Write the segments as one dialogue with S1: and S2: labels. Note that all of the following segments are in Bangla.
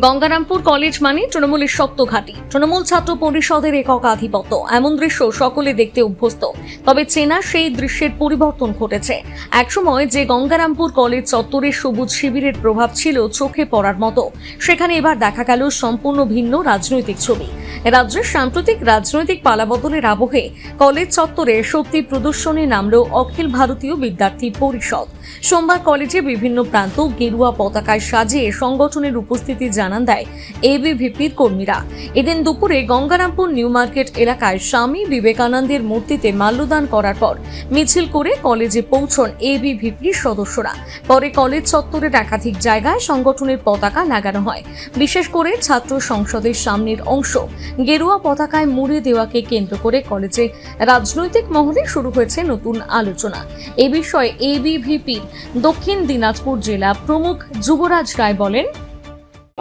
S1: গঙ্গারামপুর কলেজ মানে তৃণমূলের শক্ত ঘাঁটি, তৃণমূল ছাত্র পরিষদের একক আধিপত্য। এমন দৃশ্য সকলে দেখতে অভ্যস্ত, তবে চেনা সেই দৃশ্যের পরিবর্তন ঘটেছে। একসময় যে গঙ্গারামপুর কলেজ চত্বরে সবুজ শিবিরের প্রভাব ছিল চোখে পড়ার মতো, সেখানে এবার দেখা গেল সম্পূর্ণ ভিন্ন রাজনৈতিক ছবি। রাজ্যের সাম্প্রতিক রাজনৈতিক পালাবদলের আবহে কলেজ চত্বরে শক্তি প্রদর্শনে নামল অখিল ভারতীয় বিদ্যার্থী পরিষদ। সোমবার কলেজে বিভিন্ন প্রান্ত গেরুয়া পতাকায় সাজিয়ে সংগঠনের উপস্থিতি জানান দেয় এবিভিপির কর্মীরা। এদিন দুপুরে গঙ্গারামপুর নিউ মার্কেট এলাকায় স্বামী বিবেকানন্দের মূর্তিতে মাল্যদান করার পর মিছিল করে কলেজে পৌঁছন এবিভিপির সদস্যরা। পরে কলেজ চত্বরের একাধিক জায়গায় সংগঠনের পতাকা লাগানো হয়। বিশেষ করে ছাত্র সংসদের সামনের অংশ গেরুয়া পতাকায় মুড়ে দেওয়াকে কেন্দ্র করে কলেজে রাজনৈতিক মহলে শুরু হয়েছে নতুন আলোচনা। এ বিষয়ে এবিভিপির দক্ষিণ দিনাজপুর জেলা প্রমুখ যুবরাজ রায় বলেন,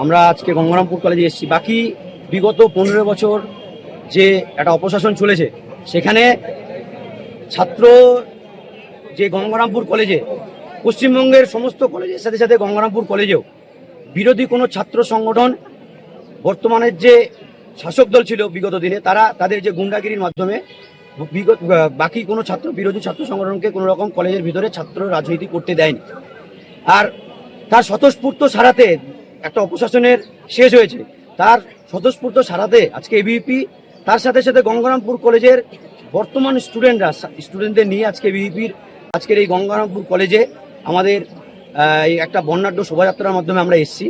S2: আমরা আজকে গঙ্গারামপুর কলেজে এসেছি। বাকি বিগত 15 বছর যে একটা অপশাসন চলেছে, সেখানে ছাত্র যে গঙ্গারামপুর কলেজে, পশ্চিমবঙ্গের সমস্ত কলেজের সাথে সাথে গঙ্গারামপুর কলেজেও বিরোধী কোনো ছাত্র সংগঠন, বর্তমানের যে শাসক দল ছিল বিগত দিনে, তারা তাদের যে গুন্ডাগিরির মাধ্যমে বাকি কোনো ছাত্র বিরোধী ছাত্র সংগঠনকে কোনো রকম কলেজের ভিতরে ছাত্র রাজনীতি করতে দেয়নি। আর তার স্বতঃস্ফূর্ত সারাতে একটা অপশাসনের শেষ হয়েছে, তার স্বতঃস্ফূর্ত সারাতে আজকে এবিভিপি তার সাথে সাথে গঙ্গারামপুর কলেজের বর্তমান স্টুডেন্টদের নিয়ে আজকে এবিভিপির আজকের এই গঙ্গারামপুর কলেজে আমাদের এই একটা বর্ণাঢ্য শোভাযাত্রার মাধ্যমে আমরা এসেছি।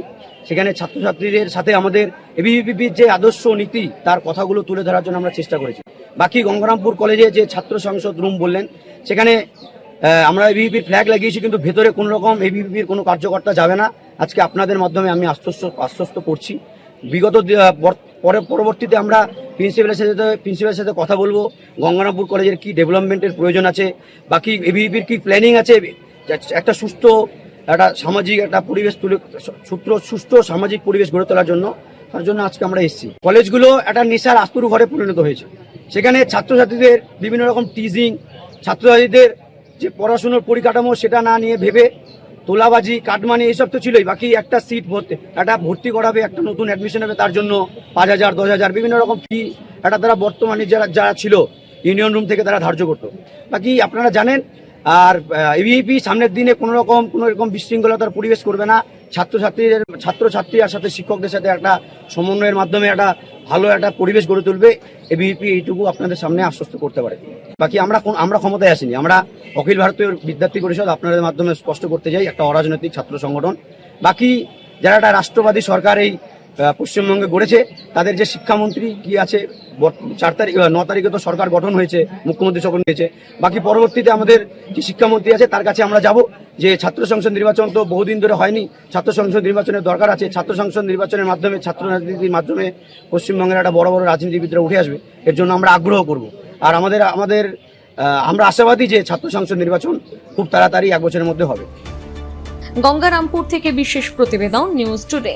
S2: সেখানে ছাত্রছাত্রীদের সাথে আমাদের এবিভিপির যে আদর্শ নীতি, তার কথাগুলো তুলে ধরার জন্য আমরা চেষ্টা করেছি। বাকি গঙ্গারামপুর কলেজে যে ছাত্র সংসদ রুম বললেন, সেখানে আমরা এবিভিপির ফ্ল্যাগ লাগিয়েছি, কিন্তু ভেতরে কোনো রকম এবিভিপির কোনো কার্যকর্তা যাবে না। আজকে আপনাদের মাধ্যমে আমি আশ্বস্ত করছি। বিগত পরবর্তীতে আমরা প্রিন্সিপালের সাথে কথা বলবো, গঙ্গারামপুর কলেজের কি ডেভেলপমেন্টের প্রয়োজন আছে, বাকি এবিভিপির কি প্ল্যানিং আছে একটা সুস্থ একটা সামাজিক একটা পরিবেশ সুস্থ সামাজিক পরিবেশ গড়ে তোলার জন্য। তার জন্য আজকে আমরা এসেছি। কলেজগুলো একটা নেশার আস্তুর ঘরে পরিণত হয়েছে। সেখানে ছাত্রছাত্রীদের বিভিন্ন রকম টিজিং, ছাত্রছাত্রীদের যে পড়াশুনোর পরিকাঠামো সেটা না নিয়ে ভেবে তোলাবাজি, কাটমানি এইসব তো ছিলই। বাকি একটা সিট ভর্তি করাবে, একটা নতুন অ্যাডমিশন হবে, তার জন্য 5,000 10,000 বিভিন্ন রকম ফি এটা তারা বর্তমানে যারা ছিল ইউনিয়ন রুম থেকে তারা ধার্য করতো। বাকি আপনারা জানেন। আর এবিভিপি সামনের দিনে কোনো রকম বিশৃঙ্খলতার পরিবেশ করবে না। ছাত্রছাত্রীর সাথে শিক্ষকদের সাথে একটা সমন্বয়ের মাধ্যমে একটা ভালো একটা পরিবেশ গড়ে তুলবে। এবিভিপি এইটুকু আপনাদের সামনে আশ্বস্ত করতে পারে। বাকি আমরা ক্ষমতায় আসিনি, আমরা অখিল ভারতীয় বিদ্যার্থী পরিষদ আপনাদের মাধ্যমে স্পষ্ট করতে চাই একটা অরাজনৈতিক ছাত্র সংগঠন। বাকি যারা একটা রাষ্ট্রবাদী সরকার এই পশ্চিমবঙ্গে গড়েছে, তাদের যে শিক্ষামন্ত্রী কি আছে, 9 তারিখে তো সরকার গঠন হয়েছে, মুখ্যমন্ত্রী শপথ নিয়েছে। বাকি পরবর্তীতে আমাদের যে শিক্ষামন্ত্রী আছে তার কাছে আমরা যাব যে ছাত্র সংসদ নির্বাচন তো বহুদিন ধরে হয়নি, ছাত্র সংসদ নির্বাচনের দরকার আছে। ছাত্র সংসদ নির্বাচনের মাধ্যমে, ছাত্র রাজনীতির মাধ্যমে পশ্চিমবঙ্গের একটা বড় রাজনীতিবিদরা উঠে আসবে। এর জন্য আমরা আগ্রহ করব। আর আমরা আশাবাদী যে ছাত্র সংসদ নির্বাচন খুব তাড়াতাড়ি 1 বছরের মধ্যে হবে।
S1: গঙ্গারামপুর থেকে বিশেষ প্রতিবেদন, নিউজ টুডে।